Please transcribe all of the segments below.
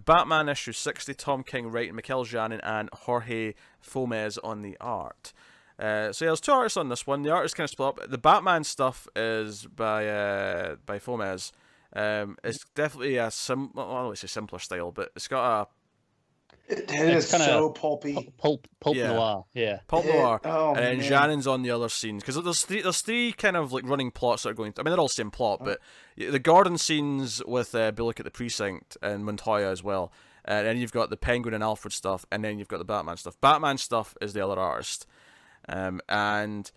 Batman issue 60, Tom King writing, Mikel Janin and Jorge Fomez on the art. So yeah, there's two artists on this one. The art is kind of split up. The Batman stuff is by Fomez. It's definitely a I don't want to say simpler style, but it's got a It is so pulpy. Pulp noir, yeah. Pulp noir. Oh, and then man. Janin's on the other scenes. Because there's three kind of like running plots that are going... I mean, they're all the same plot, but the Gordon scenes with Bullock at the Precinct and Montoya as well. And then you've got the Penguin and Alfred stuff, and then you've got the Batman stuff. Batman stuff is the other artist. And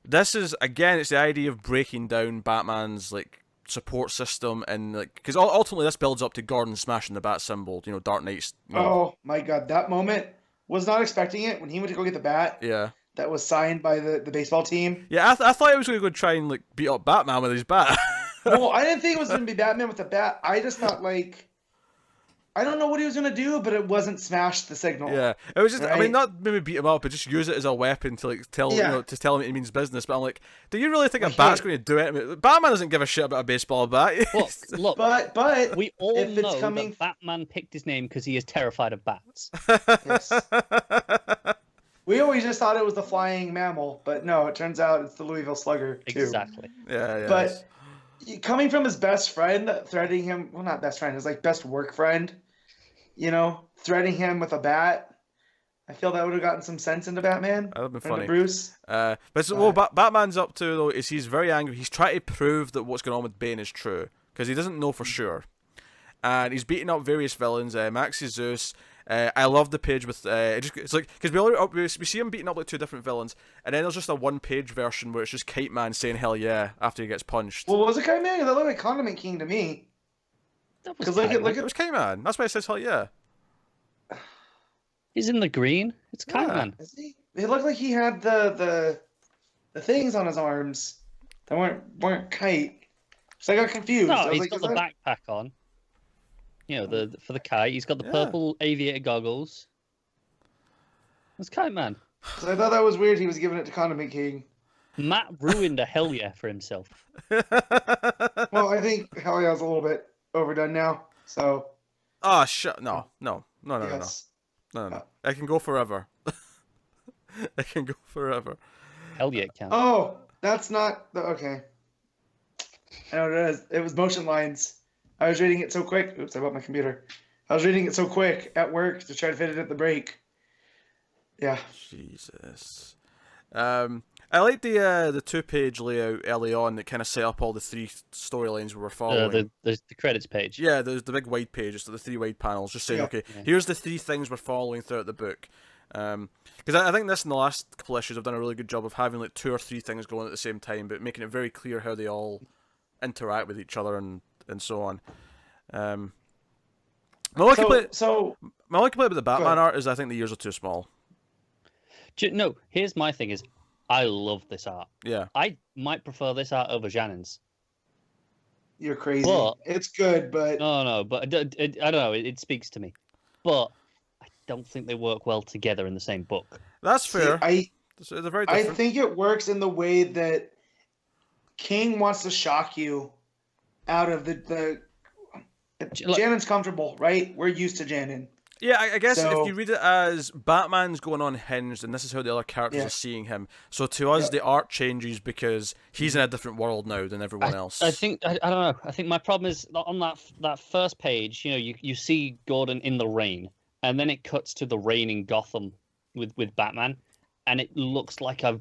this is, again, it's the idea of breaking down Batman's, like, support system, and like, because ultimately this builds up to Gordon smashing the bat symbol, Dark Knight's. Oh my god, that moment, was not expecting it when he went to go get the bat. Yeah. That was signed by the baseball team. Yeah, I thought he was going to go try and like beat up Batman with his bat. Well, I didn't think it was going to be Batman with the bat. I just thought like, I don't know what he was going to do, but it wasn't smash the signal. Yeah, it was just, right? I mean, not maybe beat him up, but just use it as a weapon to like tell to tell him it means business. But I'm like, do you really think a bat's going to do it? I mean, Batman doesn't give a shit about a baseball bat. Look, but we all if it's know coming... that Batman picked his name because he is terrified of bats. Yes. We always just thought it was the flying mammal, but no, it turns out it's the Louisville Slugger too. Exactly. Yeah. But coming from his best friend, threatening him, well, not best friend, his like best work friend, threatening him with a bat, I feel that would have gotten some sense into Batman. That would have been funny. Bruce. What Batman's up to though is he's very angry. He's trying to prove that what's going on with Bane is true because he doesn't know for sure, and he's beating up various villains. Maxi Zeus. I love the page with it's like because we see him beating up like two different villains, and then there's just a one-page version where it's just Kite Man saying "Hell yeah" after he gets punched. Well, was it Kite Man? That looked like Condiment King to me. Because it was Kite Man. That's why it says "Hell yeah." He's in the green. It's Kite Man. Is he? It looked like he had the things on his arms that weren't kite. So I got confused. No, he's got the backpack on. For the kite. He's got the purple aviator goggles. It's Kite Man. So I thought that was weird. He was giving it to Condiment King. Matt ruined a hell yeah for himself. Well, I think hell yeah is a little bit overdone now. So. Oh no. Yes. No. I can go forever. I can go forever. Hell yeah, it can. Oh, that's not okay. I know what it is. It was motion lines. I was reading it so quick. Oops, I bought my computer. I was reading it so quick at work to try to fit it at the break. Yeah. Jesus. I like the 2-page layout early on that kind of set up all the three storylines we were following. The credits page. Yeah, there's the big wide page, just the 3 wide panels, just saying, here's the 3 things we're following throughout the book. Because I think this in the last couple issues have done a really good job of having like 2 or 3 things going at the same time, but making it very clear how they all interact with each other and so on. My only complaint about the Batman art is I think the ears are too small. No, here's my thing is, I love this art. Yeah. I might prefer this art over Janin's. You're crazy. But, it's good, but... No, but I don't know, it speaks to me. But I don't think they work well together in the same book. That's fair. See, they're very different. I think it works in the way that King wants to shock you out of the Janin's comfortable, right? We're used to Janin. Yeah, I guess if you read it as Batman's going unhinged, and this is how the other characters are seeing him. So to us, the art changes because he's in a different world now than everyone else. I think I don't know. I think my problem is on that first page. You see Gordon in the rain, and then it cuts to the rain in Gotham with Batman, and it looks like I've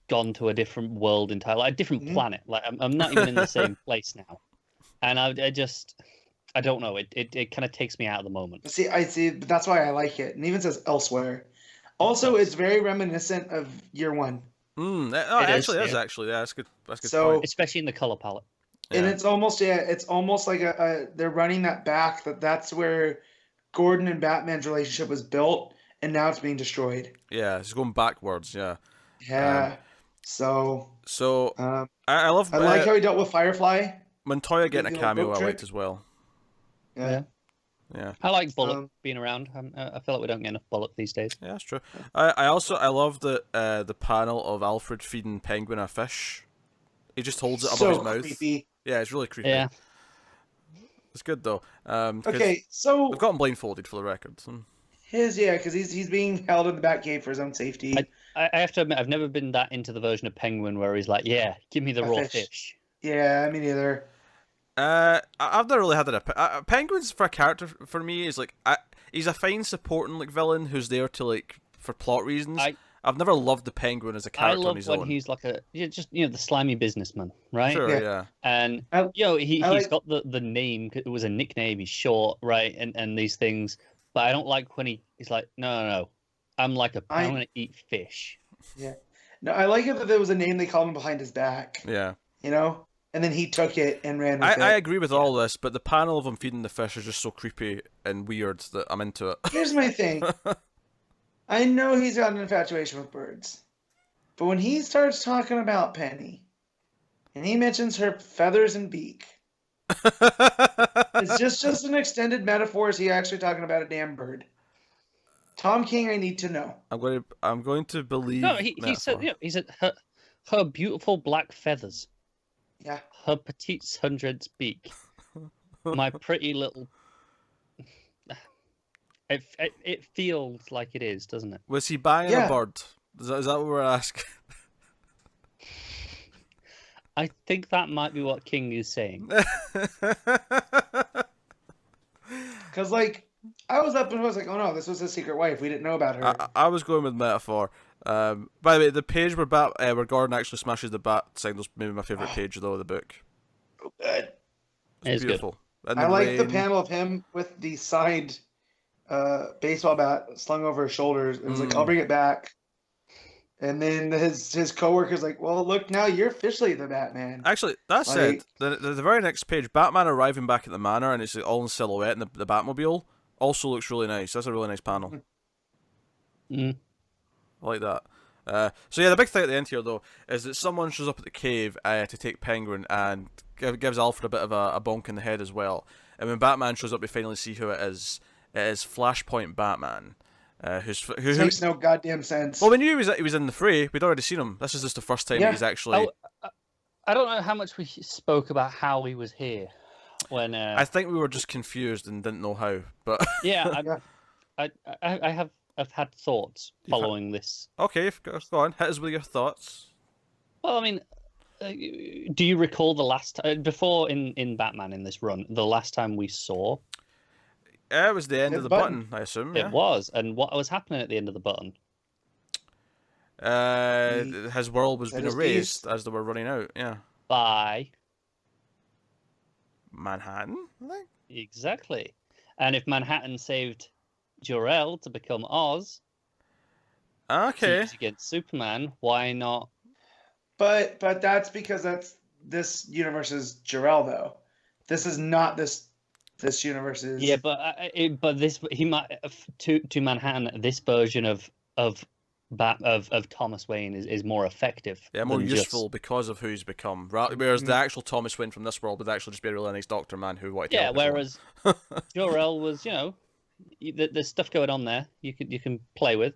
gone to a different world entirely, like a different planet. Like I'm not even in the same place now, and I don't know. It kind of takes me out of the moment. See, but that's why I like it. And even says elsewhere. Also, it's very reminiscent of Year One. That's good. That's good point. Especially in the color palette. Yeah. And it's almost like they're running that back. That's where Gordon and Batman's relationship was built, and now it's being destroyed. Yeah, it's going backwards. Yeah. Yeah. I love. I like how he dealt with Firefly. Montoya getting a cameo I liked as well. Yeah. I like Bullock being around. I feel like we don't get enough Bullock these days. Yeah, that's true. I love the panel of Alfred feeding Penguin a fish. He just holds it above his mouth. Creepy. Yeah, it's really creepy. Yeah. It's good though. 'Cause Okay, so we've got him blindfolded for the record. So. because he's being held in the Batcave for his own safety. I have to admit, I've never been that into the version of Penguin where he's like, "Yeah, give me the A raw fish. fish." Yeah, me neither. I've never really had that. Penguin's for a character for me is like he's a fine supporting like villain who's there to like for plot reasons. I've never loved the Penguin as a character on his own. I love when he's like the slimy businessman, right? Sure, Yeah. yeah. And he's got the name. It was a nickname. He's short, right? And these things. But I don't like when he's like, no. I'm gonna eat fish. Yeah. No, I like it that there was a name they called him behind his back. Yeah. You know? And then he took it and ran with it. I agree with all this, but the panel of him feeding the fish is just so creepy and weird that I'm into it. Here's my thing. I know he's got an infatuation with birds. But when he starts talking about Penny, and he mentions her feathers and beak, it's just an extended metaphor. Is he actually talking about a damn bird? Tom King, I need to know. I'm going to believe. No, he said he said her beautiful black feathers. Yeah. Her petite hundred's beak. My pretty little. It feels like it is, doesn't it? Was he buying a bird? Is that what we're asking? I think that might be what King is saying. Because, like, I was up and I was like, oh no, this was his secret wife. We didn't know about her. I was going with metaphor. By the way, the page where Gordon actually smashes the bat signal's maybe my favourite page though of the book. Oh, good. It's beautiful. I like the panel of him with the signed baseball bat slung over his shoulders. It was like, I'll bring it back. And then his coworker's like, well, look, now you're officially the Batman. Actually, that said, the very next page, Batman arriving back at the manor, and it's all in silhouette in the Batmobile, also looks really nice. That's a really nice panel. Mm. I like that. So yeah, the big thing at the end here, though, is that someone shows up at the cave to take Penguin and gives Alfred a bit of a bonk in the head as well. And when Batman shows up, we finally see who it is. It is Flashpoint Batman. Who makes no goddamn sense. Well, we knew he was in the fray. We'd already seen him. This is just the first time he's actually. I don't know how much we spoke about how he was here. When I think we were just confused and didn't know how. But yeah, I've had thoughts following this. Okay, go on. Hit us with your thoughts. Well, I mean, do you recall the last before in Batman in this run, the last time we saw? It was the end of the button, I assume. It was, and what was happening at the end of the button? His world was being erased as they were running out. Yeah. By Manhattan, I think. Exactly, and if Manhattan saved Jor-El to become Oz, okay, against Superman, why not? But that's because this universe's Jor-El though. This is not this universe's. Yeah, but he might to Manhattan. This version of Thomas Wayne is more effective. Yeah, more useful because of who he's become. Whereas the actual Thomas Wayne from this world would actually just be a really nice doctor man who wanted to help whereas Jor-El was, there's stuff going on there you can play with.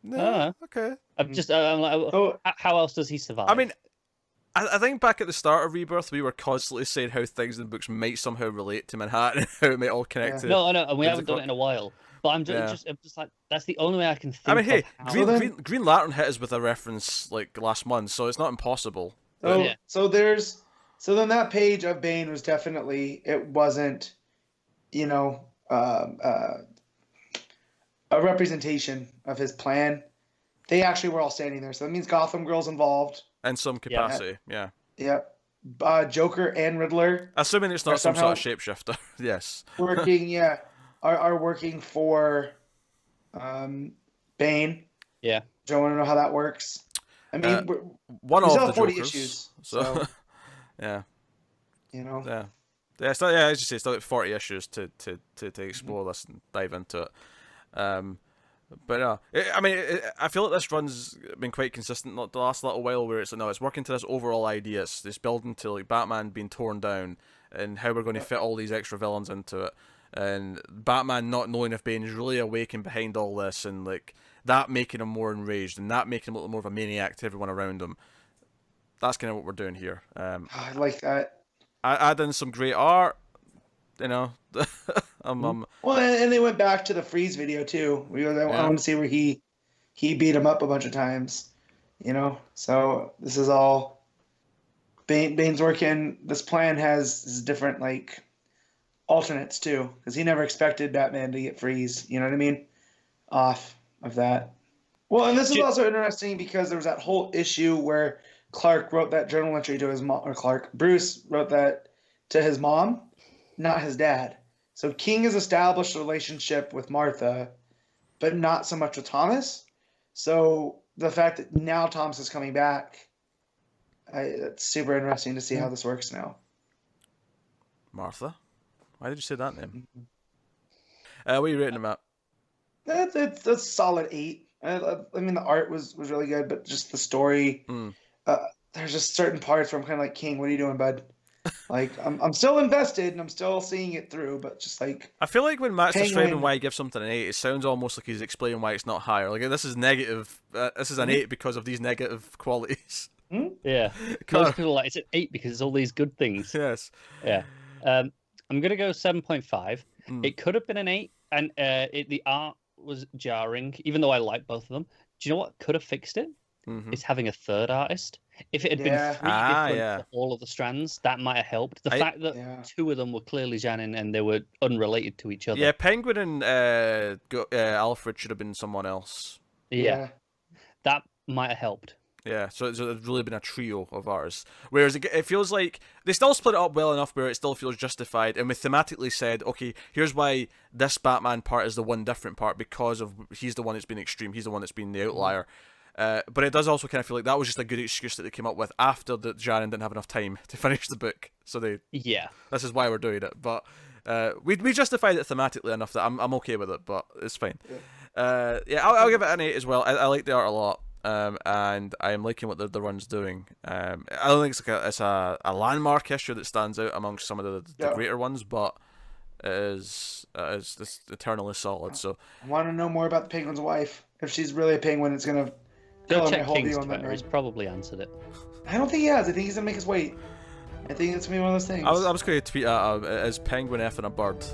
Yeah, okay. I'm like, how else does he survive? I mean, I think back at the start of Rebirth, we were constantly saying how things in the books might somehow relate to Manhattan and how it might all connect to. No, I know, and we haven't done it in a while. But I'm just like, that's the only way I can think. I mean, hey, of Green Lantern hit us with a reference like last month, so it's not impossible. So then that page of Bane was definitely, it wasn't, a representation of his plan. They actually were all standing there, so that means Gotham Girl's involved. In some capacity, yeah. Yep. Joker and Riddler. Assuming it's not some sort of shapeshifter, yes. Working, are working for Bane. Yeah. Don't want to know how that works. I mean, one of the 40 Jokers, issues. So, yeah. Yeah. Yeah, as you say, it's still like 40 issues to explore this and dive into it. But I mean, I feel like this run's been quite consistent the last little while, where it's working to this overall idea. It's this building to like Batman being torn down and how we're going to fit all these extra villains into it, and Batman not knowing if Bane is really awake and behind all this, and like that making him more enraged and that making him a little more of a maniac to everyone around him. That's kind of what we're doing here. I like that. add in some great art. You know, Well, and they went back to the Freeze video too. I want to see where he beat him up a bunch of times. You know, so this is all Bane's working. This plan has different like alternates too, because he never expected Batman to get Freeze. You know what I mean? Off of that. Well, and this is also interesting because there was that whole issue where Clark wrote that journal entry to his mom, or Bruce wrote that to his mom, not his dad. So King has established a relationship with Martha, but not so much with Thomas. So the fact that now Thomas is coming back, it's super interesting to see how this works now. Martha? Why did you say that name? What are you rating him at? It's a solid 8. I mean, the art was really good, but just the story. There's just certain parts where I'm kind of like, King, what are you doing, bud? Like, I'm still invested and I'm still seeing it through, but just like, I feel like when Matt's describing why he gives something an 8, it sounds almost like he's explaining why it's not higher. Like, this is negative. This is an 8 because of these negative qualities. Yeah. Most people are like, it's an 8 because it's all these good things. Yes. Yeah. I'm going to go 7.5. It could have been an 8, and the art was jarring, even though I like both of them. Do you know what could have fixed it? It's having a third artist. If it had been 3 different for all of the strands, that might have helped. The fact that 2 of them were clearly Janin and they were unrelated to each other. Yeah, Penguin and Alfred should have been someone else. Yeah. That might have helped. Yeah, so it's really been a trio of artists. Whereas it feels like they still split it up well enough where it still feels justified, and we thematically said, okay, here's why this Batman part is the one different part, because of he's the one that's been extreme, he's the one that's been the outlier. But it does also kind of feel like that was just a good excuse that they came up with after that Jaron didn't have enough time to finish the book. So this is why we're doing it. But we justified it thematically enough that I'm okay with it, but it's fine. I'll give it an 8 as well. I like the art a lot. And I am liking what the run's doing. I don't think it's a landmark issue that stands out amongst some of the greater ones, but it is eternally solid. So I want to know more about the Penguin's wife. If she's really a penguin, it's gonna go check King's Twitter. He's probably answered it. I don't think he has. I think he's gonna make us wait. I think it's gonna be one of those things. I was going to tweet at him as Penguin effing a bird.